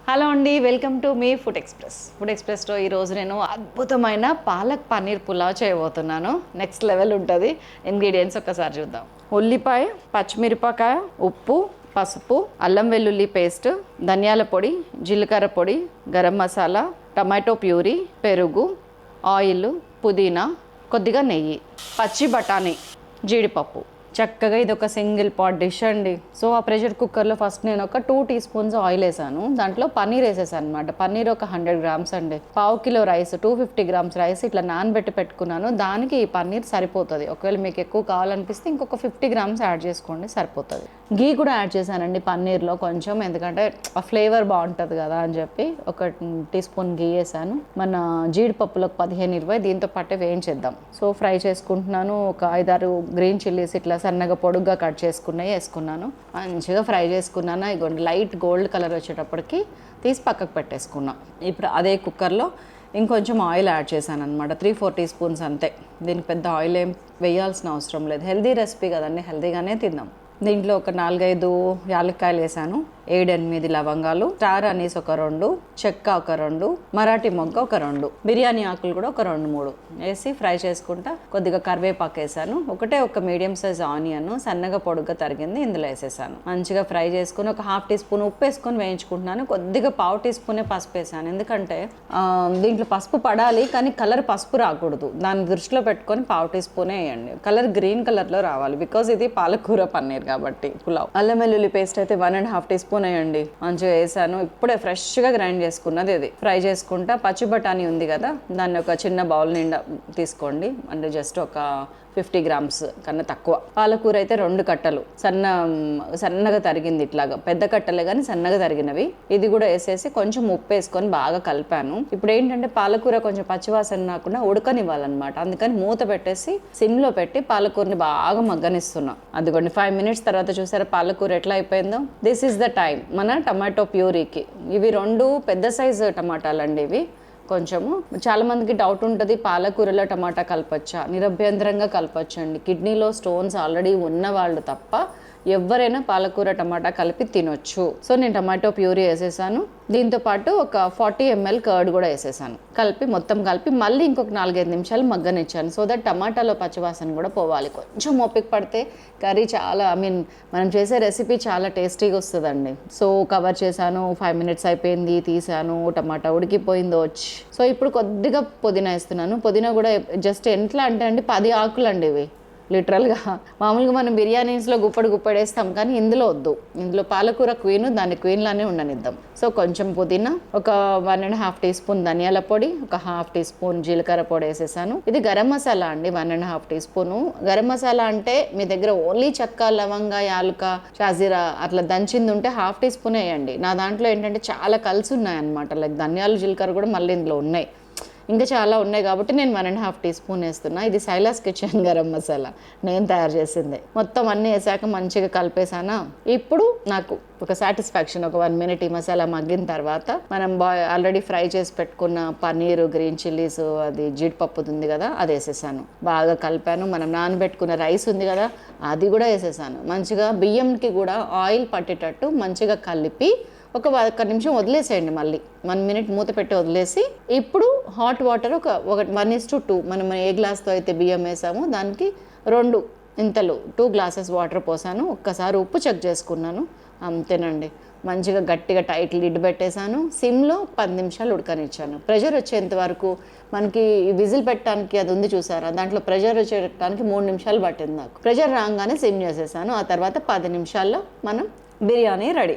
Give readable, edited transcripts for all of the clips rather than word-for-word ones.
Hello అండి, welcome to me food ఎక్స్ప్రెస్లో ఈరోజు నేను అద్భుతమైన పాలక్ పన్నీర్ పులావ్ చేయబోతున్నాను. నెక్స్ట్ లెవెల్ ఉంటుంది. ఇంగ్రీడియంట్స్ ఒక్కసారి చూద్దాం. ఉల్లిపాయ, పచ్చిమిరపకాయ, ఉప్పు, పసుపు, అల్లం వెల్లుల్లి పేస్ట్, ధనియాల పొడి, జీలకర్ర పొడి, గరం మసాలా, టమాటో ప్యూరీ, పెరుగు, ఆయిల్, పుదీనా, కొద్దిగా నెయ్యి, పచ్చి బఠానీ, జీడిపప్పు. చక్కగా ఇది ఒక సింగిల్ పాట్ డిష్ అండి. సో ఆ ప్రెషర్ కుక్కర్లో ఫస్ట్ నేను ఒక 2 టీ స్పూన్స్ ఆయిల్ వేసాను. దాంట్లో పన్నీర్ వేసేసాను అనమాట. పన్నీర్ ఒక 100 గ్రామ్స్ అండి. పావు కిలో రైస్, 250 గ్రామ్స్ రైస్ ఇట్లా నానబెట్టి పెట్టుకున్నాను. దానికి ఈ పన్నీర్ సరిపోతుంది. ఒకవేళ మీకు ఎక్కువ కావాలనిపిస్తే ఇంకొక 50 గ్రామ్స్ యాడ్ చేసుకోండి, సరిపోతుంది. గీ కూడా యాడ్ చేశానండి పన్నీర్లో కొంచెం, ఎందుకంటే ఆ ఫ్లేవర్ బాగుంటుంది కదా అని చెప్పి ఒక టీ స్పూన్ గీ వేసాను. మన జీడిపప్పులకు 15-20 దీంతో పాటే వేయించేద్దాం. సో ఫ్రై చేసుకుంటున్నాను. ఒక 5-6 గ్రీన్ చిల్లీస్ ఇట్లా సన్నగా పొడుగ్గా కట్ చేసుకున్నాయి వేసుకున్నాను. మంచిగా ఫ్రై చేసుకున్నాను. ఇగోండి లైట్ గోల్డ్ కలర్ వచ్చేటప్పటికి తీసి పక్కకు పెట్టేసుకున్నా. ఇప్పుడు అదే కుక్కర్లో ఇంకొంచెం ఆయిల్ యాడ్ చేశాను అనమాట. 3-4 టీ స్పూన్స్ అంతే. దీనికి పెద్ద ఆయిల్ ఏం వేయాల్సిన అవసరం లేదు. హెల్దీ రెసిపీ కదండి, హెల్దీగానే తిందాం. దీంట్లో ఒక 4-5 యాలక్కాయలు వేసాను, 7-8 లవంగాలు, స్టార్ అనీస్ ఒక 2, చెక్క ఒక 2, మరాఠీ మొగ్గ ఒక 2, బిర్యానీ ఆకులు కూడా ఒక 2-3 వేసి ఫ్రై చేసుకుంటా. కొద్దిగా కరివేపాకు వేసాను. ఒక మీడియం సైజ్ ఆనియన్ సన్నగా పొడుగ్గా తరిగింది ఇందులో వేసేసాను. మంచిగా ఫ్రై చేసుకుని ఒక 1/2 టీ స్పూన్ ఉప్పు వేసుకొని వేయించుకుంటున్నాను. కొద్దిగా పావు టీ స్పూనే పసుపు వేసాను, ఎందుకంటే దీంట్లో పసుపు పడాలి కానీ కలర్ పసుపు రాకూడదు. దాన్ని దృష్టిలో పెట్టుకొని పావు టీ స్పూనే వేయండి. కలర్ గ్రీన్ కలర్లో రావాలి, బికాజ్ ఇది పాలకూర పన్నీర్ కాబట్టి పులావ్. అల్లం వెల్లుల్లి పేస్ట్ అయితే 1.5 టీ స్పూన్ వేయండి. మంచిగా వేసాను. ఇప్పుడే ఫ్రెష్గా గ్రైండ్ చేసుకున్నది ఇది. ఫ్రై చేసుకుంటా. పచ్చి బఠానీ ఉంది కదా, దాన్ని ఒక చిన్న బౌల్ నిండా తీసుకోండి. అంటే జస్ట్ ఒక 50 గ్రామ్స్ కన్నా తక్కువ. పాలకూర అయితే 2 కట్టలు సన్నగా తరిగింది, ఇట్లాగా పెద్ద కట్టలే కానీ సన్నగా తరిగినవి. ఇది కూడా వేసేసి కొంచెం ఉప్పు వేసుకొని బాగా కలిపాను. ఇప్పుడు ఏంటంటే పాలకూర కొంచెం పచ్చివాసన రాకుండా ఉడకనివ్వాలన్నమాట. అందుకని మూత పెట్టేసి సిమ్లో పెట్టి పాలకూరని బాగా మగ్గనిస్తున్నా. అదిగోండి 5 మినిట్స్ తర్వాత చూసారా పాలకూర ఎట్లా అయిపోయిందో. దిస్ ఈస్ ద టైం మన టమాటో ప్యూరీకి. ఇవి 2 పెద్ద సైజు టమాటాలు అండి. ఇవి కొంచెము చాలా మందికి డౌట్ ఉంటుంది, పాలకూరలో టమాటా కలపచ్చా? నిరభ్యంతరంగా కలపచ్చండి. కిడ్నీలో స్టోన్స్ ఆల్రెడీ ఉన్న వాళ్ళు తప్ప ఎవరైనా పాలకూర టమాటా కలిపి తినొచ్చు. సో నేను టమాటో ప్యూరీ వేసేసాను. దీంతో పాటు ఒక 40 ml కర్డ్ కూడా వేసేసాను. మొత్తం కలిపి మళ్ళీ ఇంకొక 4-5 నిమిషాలు మగ్గనిచ్చాను. సో దట్ టమాటాలో పచ్చివాసన కూడా పోవాలి. కొంచెం ఓపిక పడితే కర్రీ చాలా మనం చేసే రెసిపీ చాలా టేస్టీగా వస్తుందండి. సో కవర్ చేశాను. 5 మినిట్స్ అయిపోయింది, తీసాను. టమాటా ఉడికిపోయిందో వచ్చి. సో ఇప్పుడు కొద్దిగా పుదీనా వేస్తున్నాను. పుదీనా కూడా జస్ట్ ఎట్లా అంటే అండి 10 ఆకులు అండి ఇవి. లిటరల్గా మామూలుగా మనం బిర్యానీస్లో గుప్పడు వేస్తాం, కానీ ఇందులో వద్దు. ఇందులో పాలకూర క్వీన్, దాన్ని క్వీన్లానే ఉండనిద్దాం. సో కొంచెం పుదీనా, ఒక 1.5 టీ స్పూన్ ధనియాల పొడి, ఒక 1/2 టీ స్పూన్ జీలకర్ర పొడి వేసేసాను. ఇది గరం మసాలా అండి, 1.5 టీ స్పూను. గరం మసాలా అంటే మీ దగ్గర ఓన్లీ చెక్క, లవంగ, యాలుక, షాజీరా అట్లా దంచింది ఉంటే 1/2 టీ స్పూన్ వేయండి. నా దాంట్లో ఏంటంటే చాలా కలిసి ఉన్నాయి అనమాట. లైక్ ధనియాలు, జీలకర్ర కూడా మళ్ళీ ఇందులో ఉన్నాయి, ఇంకా చాలా ఉన్నాయి కాబట్టి నేను 1.5 టీ స్పూన్ వేస్తున్నా. ఇది సైలాస్ కిచెన్ గరం మసాలా, నేను తయారు చేసింది. మొత్తం అన్నీ వేసాక మంచిగా కలిపేసానా. ఇప్పుడు నాకు ఒక సాటిస్ఫాక్షన్, ఒక 1 మినిట్ ఈ మసాలా మగ్గిన తర్వాత మనం ఆల్రెడీ ఫ్రై చేసి పెట్టుకున్న పన్నీరు, గ్రీన్ చిల్లీస్, అది జీడిపప్పు ఉంది కదా, అది వేసేసాను. బాగా కలిపాను. మనం నానబెట్టుకున్న రైస్ ఉంది కదా, అది కూడా వేసేసాను. మంచిగా బియ్యంకి కూడా ఆయిల్ పట్టేటట్టు మంచిగా కలిపి ఒక 1 నిమిషం వదిలేసేయండి. మళ్ళీ 1 మినిట్ మూత పెట్టి వదిలేసి ఇప్పుడు హాట్ వాటర్ ఒక 1:2 మనం ఏ గ్లాస్తో అయితే బియ్యం వేసామో దానికి 2 ఇంతలు 2 గ్లాసెస్ వాటర్ పోసాను. ఒక్కసారి ఉప్పు చెక్ చేసుకున్నాను, అంతేనండి. మంచిగా గట్టిగా టైట్ లిడ్ పెట్టేశాను. సిమ్లో 10 నిమిషాలు ఉడకనిచ్చాను. ప్రెషర్ వచ్చేంత వరకు మనకి విజిల్ పెట్టడానికి అది ఉంది చూసారా, దాంట్లో ప్రెషర్ వచ్చేటానికి 3 నిమిషాలు పట్టింది నాకు. ప్రెషర్ రాగానే సిమ్ చేసేసాను. ఆ తర్వాత 10 నిమిషాల్లో మనం బిర్యానీ రెడీ.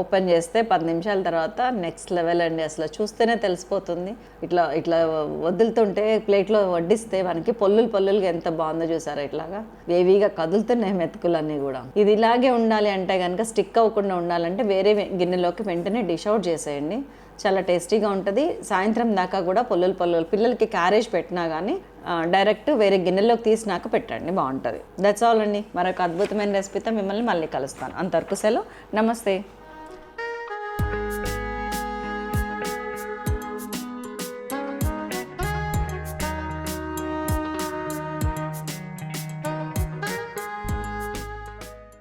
ఓపెన్ చేస్తే 10 నిమిషాల తర్వాత నెక్స్ట్ లెవెల్ అండి. అసలు చూస్తేనే తెలిసిపోతుంది. ఇట్లా వదులుతుంటే ప్లేట్లో వడ్డిస్తే మనకి పొల్లులుగా ఎంత బాగుందో చూసారా. ఇట్లాగా వేవిగా కదులుతున్నాయి మెతుకులన్నీ కూడా. ఇది ఇలాగే ఉండాలి అంటే కనుక, స్టిక్ అవ్వకుండా ఉండాలంటే వేరే గిన్నెలోకి వెంటనే డిష్ అవుట్ చేసేయండి. చాలా టేస్టీగా ఉంటుంది. సాయంత్రం దాకా కూడా పొల్లులు పిల్లలకి క్యారేజ్ పెట్టినా కానీ డైరెక్ట్ వేరే గిన్నెలోకి తీసినాక పెట్టండి, బాగుంటుంది. దట్స్ ఆల్ అండి. మరొక అద్భుతమైన రెసిపీతో మిమ్మల్ని మళ్ళీ కలుస్తాను. అంతవరకు సెలవు, నమస్తే.